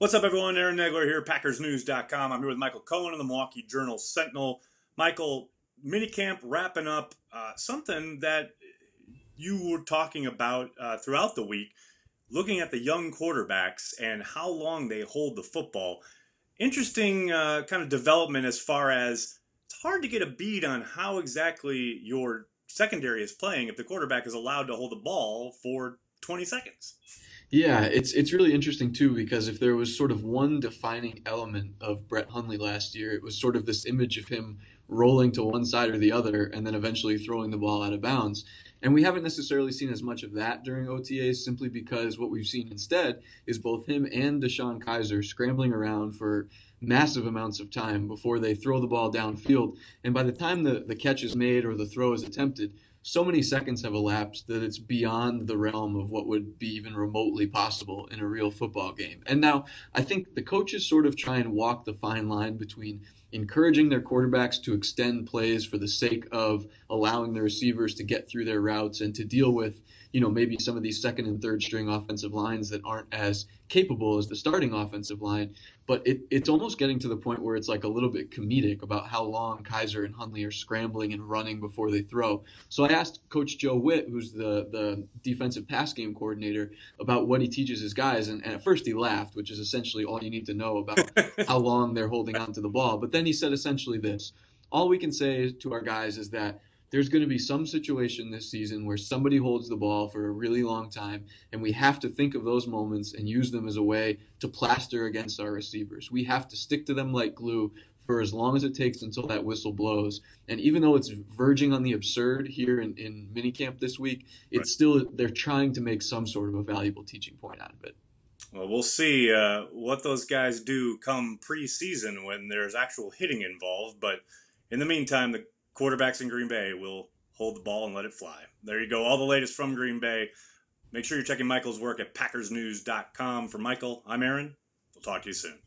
What's up, everyone? Aaron Nagler here, PackersNews.com. I'm here with Michael Cohen of the Milwaukee Journal-Sentinel. Michael, minicamp wrapping up, something that you were talking about throughout the week, looking at the young quarterbacks and how long they hold the football. Interesting kind of development as far as it's hard to get a beat on how exactly your secondary is playing if the quarterback is allowed to hold the ball for 20 seconds. Yeah, it's really interesting too because if there was sort of one defining element of Brett Hundley last year, it was sort of this image of him rolling to one side or the other and then eventually throwing the ball out of bounds. And we haven't necessarily seen as much of that during OTAs simply because what we've seen instead is both him and Deshaun Kaiser scrambling around for massive amounts of time before they throw the ball downfield. And by the time the catch is made or the throw is attempted, so many seconds have elapsed that it's beyond the realm of what would be even remotely possible in a real football game. And now I think the coaches sort of try and walk the fine line between encouraging their quarterbacks to extend plays for the sake of allowing the receivers to get through their routes and to deal with, maybe some of these second and third string offensive lines that aren't as capable as the starting offensive line. But it's almost getting to the point where it's like a little bit comedic about how long Kaiser and Hundley are scrambling and running before they throw. So I asked Coach Joe Witt, who's the defensive pass game coordinator, about what he teaches his guys. And at first he laughed, which is essentially all you need to know about how long they're holding on to the ball. But then he said essentially this: all we can say to our guys is that there's going to be some situation this season where somebody holds the ball for a really long time, and we have to think of those moments and use them as a way to plaster against our receivers. We have to stick to them like glue for as long as it takes until that whistle blows. And even though it's verging on the absurd here in minicamp this week, Right. it's still, they're trying to make some sort of a valuable teaching point out of it. Well, we'll see what those guys do come preseason when there's actual hitting involved. But in the meantime, the quarterbacks in Green Bay will hold the ball and let it fly. There you go. All the latest from Green Bay. Make sure you're checking Michael's work at PackersNews.com. For Michael, I'm Aaron. We'll talk to you soon.